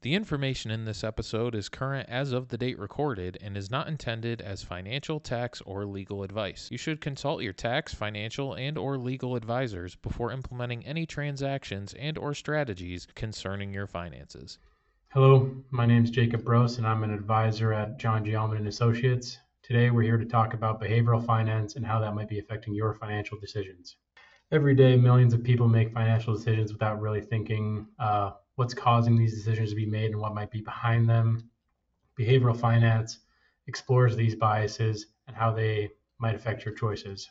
The information in this episode is current as of the date recorded and is not intended as financial, tax, or legal advice. You should consult your tax, financial, and/or legal advisors before implementing any transactions and/or strategies concerning your finances. Hello, my name is Jakob Brost, and I'm an advisor at John Gielman and Associates. Today, we're here to talk about behavioral finance and how that might be affecting your financial decisions. Every day, millions of people make financial decisions without really thinking what's causing these decisions to be made and what might be behind them. Behavioral finance explores these biases and how they might affect your choices.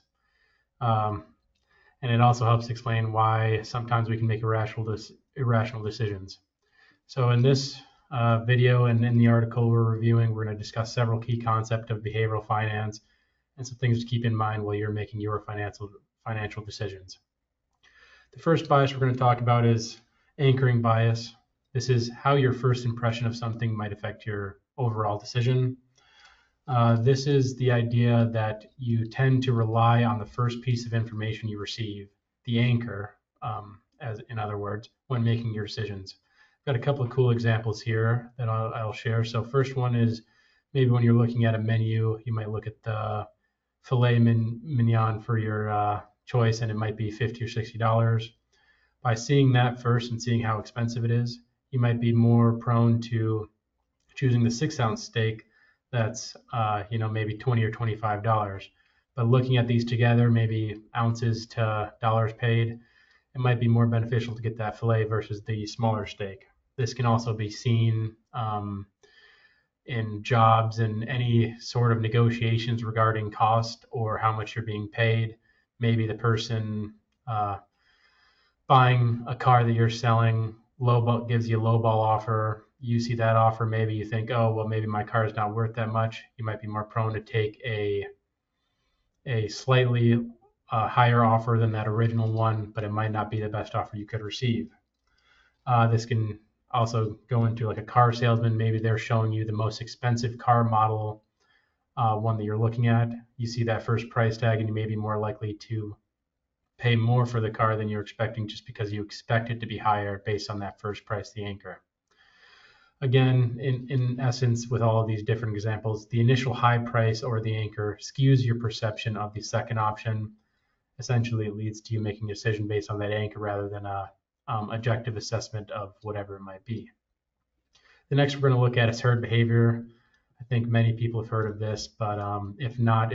Um, and it also helps explain why sometimes we can make irrational decisions. So in this video and in the article we're reviewing, we're going to discuss several key concepts of behavioral finance and some things to keep in mind while you're making your financial decisions. The first bias we're going to talk about is anchoring bias. This is how your first impression of something might affect your overall decision. This is the idea that you tend to rely on the first piece of information you receive, the anchor, as in other words, when making your decisions. Got a couple of cool examples here that I'll share. So first one is maybe when you're looking at a menu, you might look at the filet mignon for your choice, and it might be $50 or $60. By seeing that first and seeing how expensive it is, you might be more prone to choosing the 6-ounce steak that's maybe $20 or $25. But looking at these together, maybe ounces to dollars paid, it might be more beneficial to get that filet versus the smaller steak. This can also be seen in jobs and any sort of negotiations regarding cost or how much you're being paid. Maybe the person buying a car that you're selling gives you a lowball offer. You see that offer, maybe you think, oh, well, maybe my car is not worth that much. You might be more prone to take a slightly higher offer than that original one, but it might not be the best offer you could receive. This can also go into like a car salesman. Maybe they're showing you the most expensive car model, one that you're looking at. You see that first price tag, and you may be more likely to pay more for the car than you're expecting just because you expect it to be higher based on that first price, the anchor. Again, in essence, with all of these different examples, the initial high price or the anchor skews your perception of the second option. Essentially, it leads to you making a decision based on that anchor rather than a objective assessment of whatever it might be. The next we're going to look at is herd behavior. I think many people have heard of this, but if not,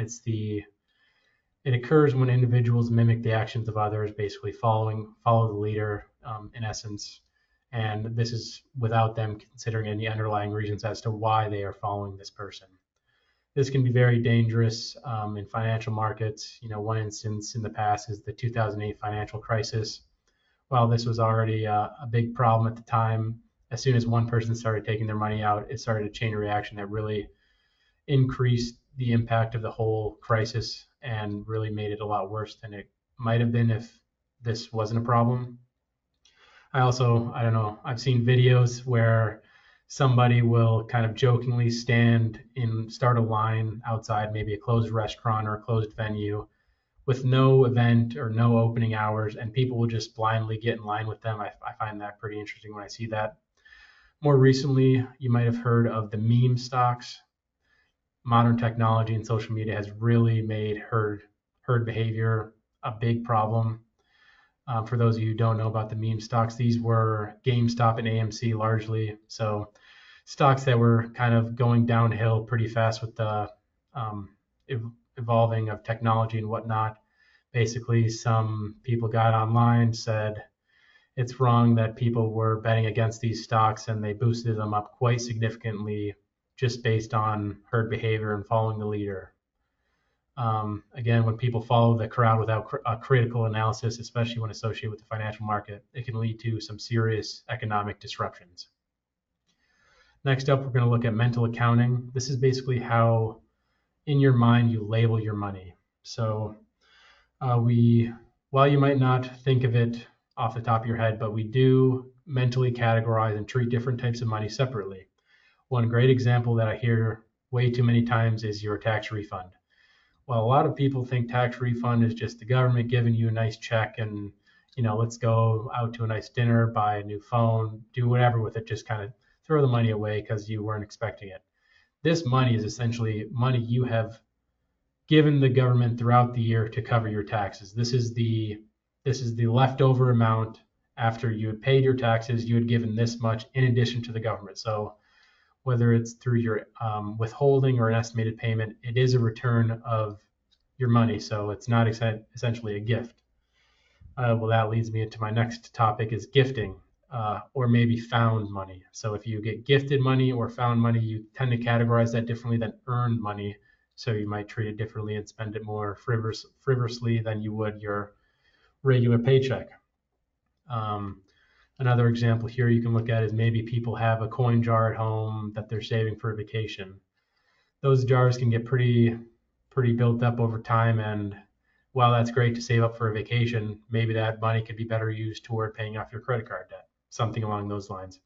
it occurs when individuals mimic the actions of others, basically follow the leader in essence. And this is without them considering any underlying reasons as to why they are following this person. This can be very dangerous in financial markets. One instance in the past is the 2008 financial crisis. While this was already a big problem at the time, as soon as one person started taking their money out, it started a chain reaction that really increased the impact of the whole crisis and really made it a lot worse than it might have been if this wasn't a problem. I've seen videos where somebody will kind of jokingly start a line outside maybe a closed restaurant or a closed venue with no event or no opening hours, and people will just blindly get in line with them. I find that pretty interesting when I see that. More recently, you might have heard of the meme stocks. Modern technology and social media has really made herd behavior a big problem. For those of you who don't know about the meme stocks, these were GameStop and AMC largely. So stocks that were kind of going downhill pretty fast with the evolving of technology and whatnot. Basically, some people got online, said it's wrong that people were betting against these stocks, and they boosted them up quite significantly just based on herd behavior and following the leader. Again, when people follow the crowd without a critical analysis, especially when associated with the financial market, it can lead to some serious economic disruptions. Next up, we're going to look at mental accounting. This is basically how in your mind you label your money. So while you might not think of it off the top of your head, but we do mentally categorize and treat different types of money separately. One great example that I hear way too many times is your tax refund. Well, a lot of people think tax refund is just the government giving you a nice check and, let's go out to a nice dinner, buy a new phone, do whatever with it, just kind of throw the money away because you weren't expecting it. This money is essentially money you have given the government throughout the year to cover your taxes. This is the leftover amount after you had paid your taxes. You had given this much in addition to the government. So whether it's through your withholding or an estimated payment, it is a return of your money. So it's not essentially a gift. Well, that leads me into my next topic is gifting, or maybe found money. So if you get gifted money or found money, you tend to categorize that differently than earned money. So you might treat it differently and spend it more frivolously than you would your regular paycheck. Um, Another example here you can look at is maybe people have a coin jar at home that they're saving for a vacation. Those jars can get pretty built up over time, and while that's great to save up for a vacation, maybe that money could be better used toward paying off your credit card debt, something along those lines.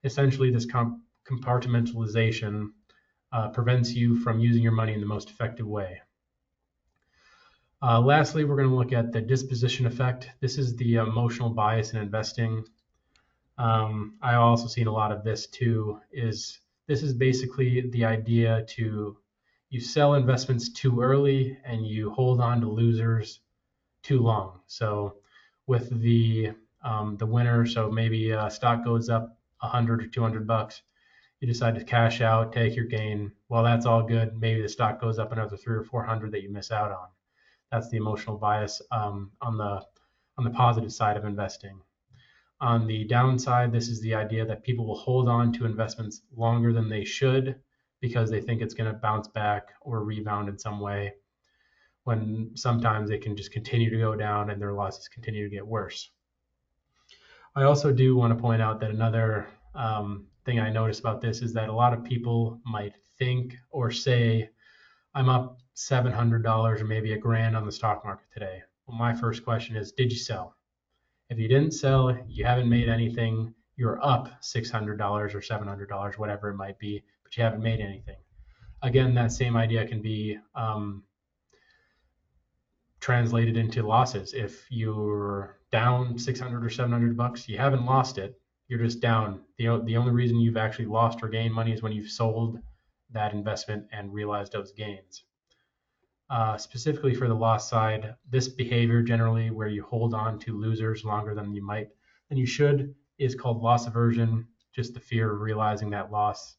Essentially, this compartmentalization prevents you from using your money in the most effective way. Lastly, we're going to look at the disposition effect. This is the emotional bias in investing. I also seen a lot of this too. This is basically the idea to you sell investments too early and you hold on to losers too long. So with the winner, so maybe stock goes up 100 or $200, you decide to cash out, take your gain. Well, that's all good. Maybe the stock goes up another 300 or 400 that you miss out on. That's the emotional bias on the positive side of investing. On the downside, this is the idea that people will hold on to investments longer than they should because they think it's going to bounce back or rebound in some way, when sometimes they can just continue to go down and their losses continue to get worse. I also do want to point out that another thing I noticed about this is that a lot of people might think or say, I'm up $700 or maybe $1,000 on the stock market today. Well, my first question is, did you sell? If you didn't sell, you haven't made anything. You're up $600 or $700, whatever it might be, but you haven't made anything. Again, that same idea can be translated into losses. If you're down 600 or $700, you haven't lost it. You're just down. The only reason you've actually lost or gained money is when you've sold that investment and realized those gains. Specifically for the loss side, this behavior generally where you hold on to losers longer than you should is called loss aversion. Just the fear of realizing that loss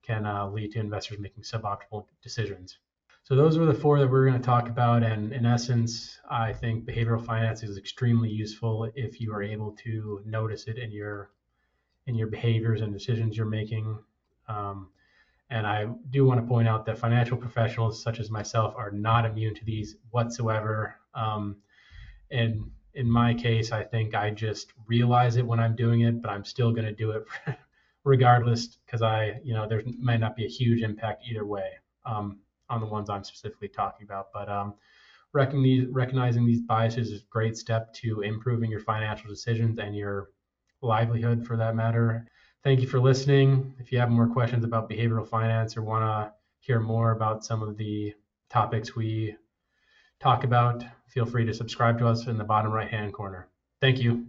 can lead to investors making suboptimal decisions. So those were the four that we're going to talk about. And in essence, I think behavioral finance is extremely useful if you are able to notice it in your behaviors and decisions you're making. And I do want to point out that financial professionals such as myself are not immune to these whatsoever. And in my case, I think I just realize it when I'm doing it, but I'm still going to do it regardless because there might not be a huge impact either way on the ones I'm specifically talking about. But recognizing these biases is a great step to improving your financial decisions and your livelihood for that matter. Thank you for listening. If you have more questions about behavioral finance or want to hear more about some of the topics we talk about, feel free to subscribe to us in the bottom right-hand corner. Thank you.